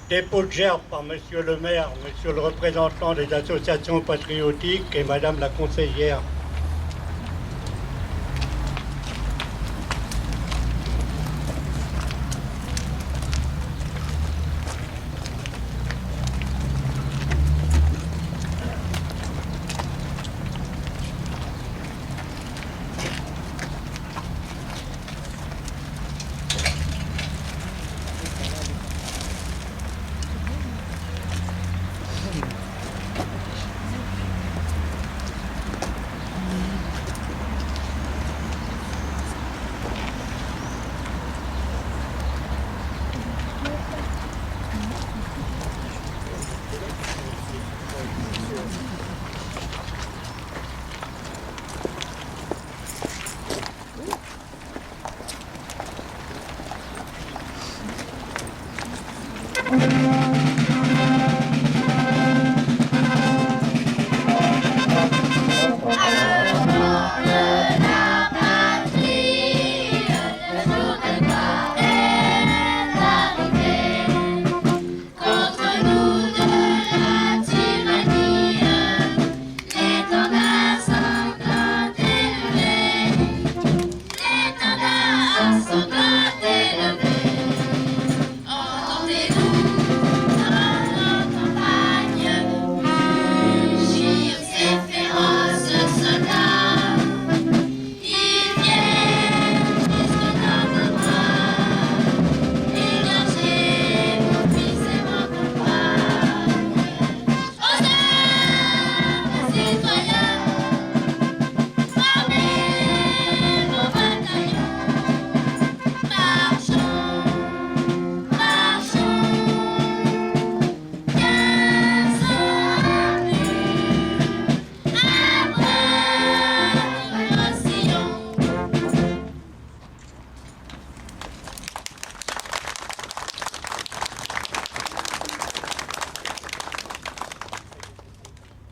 dépôt de gerbe par Monsieur le maire, Monsieur le représentant des associations patriotiques et Madame la conseillère.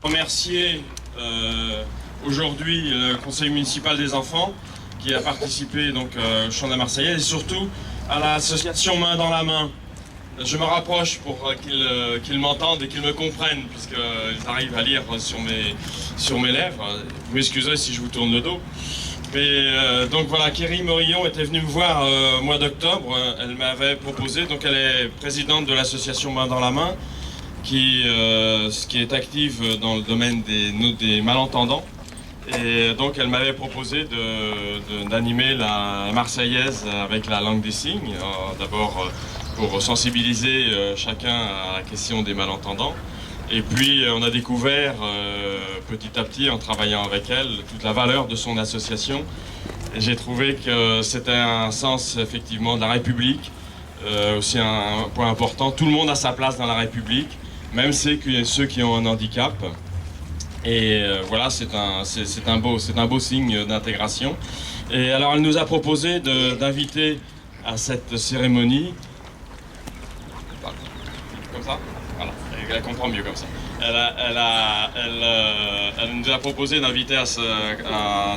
Remercier aujourd'hui le conseil municipal des enfants qui a participé donc au chant de la Marseillaise et surtout à l'association Main dans la main. Je me rapproche pour qu'ils m'entendent et qu'ils me comprennent puisqu'ils arrivent à lire sur mes lèvres. Vous m'excuserez si je vous tourne le dos. Mais donc voilà, Kerry Morillon était venue me voir au mois d'octobre. Elle m'avait proposé, donc elle est présidente de l'association Main dans la main, qui est active dans le domaine des malentendants. Et donc elle m'avait proposé d'animer la Marseillaise avec la langue des signes, d'abord pour sensibiliser chacun à la question des malentendants. Et puis on a découvert petit à petit, en travaillant avec elle, toute la valeur de son association. Et j'ai trouvé que c'était un sens effectivement de la République, aussi un point important. Tout le monde a sa place dans la République, même ceux qui ont un handicap. Et voilà, c'est un beau signe d'intégration. Et alors elle nous a proposé d'inviter à cette cérémonie, comme ça, voilà, elle comprend mieux comme ça. Elle nous a proposé d'inviter à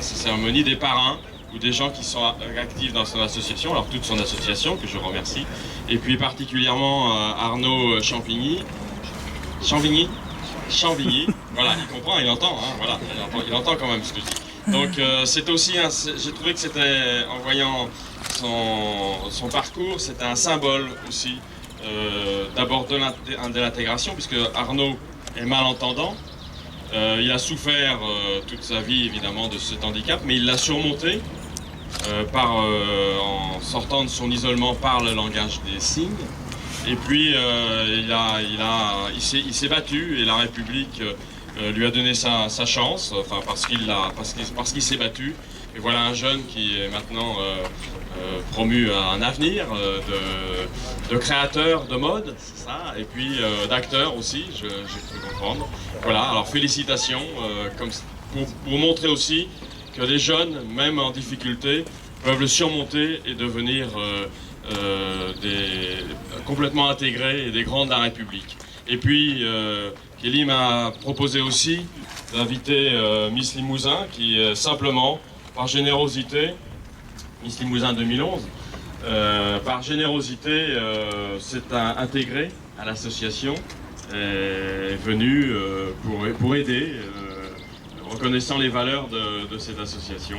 cette cérémonie des parrains ou des gens qui sont actifs dans son association, alors toute son association, que je remercie, et puis particulièrement Arnaud Champigny, voilà, il comprend, il entend, hein, voilà, il entend quand même ce que je dis. Donc c'est aussi, j'ai trouvé que c'était, en voyant son parcours, c'était un symbole aussi, d'abord de l'intégration, puisque Arnaud est malentendant. Il a souffert toute sa vie évidemment de cet handicap, mais il l'a surmonté en sortant de son isolement par le langage des signes. Et puis il s'est battu et la République lui a donné sa chance, enfin parce qu'il s'est battu. Et voilà un jeune qui est maintenant promu à un avenir de créateur de mode, c'est ça, et puis d'acteur aussi, j'ai cru comprendre. Voilà, alors félicitations pour montrer aussi que les jeunes, même en difficulté, peuvent le surmonter et devenir complètement intégrés et des grands de la République. Et puis, Kelly m'a proposé aussi d'inviter Miss Limousin, qui simplement, par générosité, Miss Limousin 2011, par générosité s'est intégrée à l'association est venu pour aider, reconnaissant les valeurs de cette association.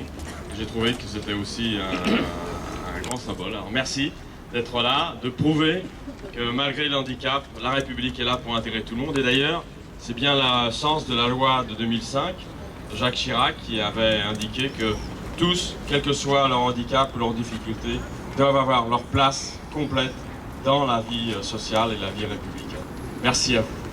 J'ai trouvé que c'était aussi un grand symbole. Alors merci d'être là, de prouver que malgré le handicap, la République est là pour intégrer tout le monde. Et d'ailleurs, c'est bien le sens de la loi de 2005, Jacques Chirac, qui avait indiqué que tous, quel que soit leur handicap ou leurs difficultés, doivent avoir leur place complète dans la vie sociale et la vie républicaine. Merci à vous.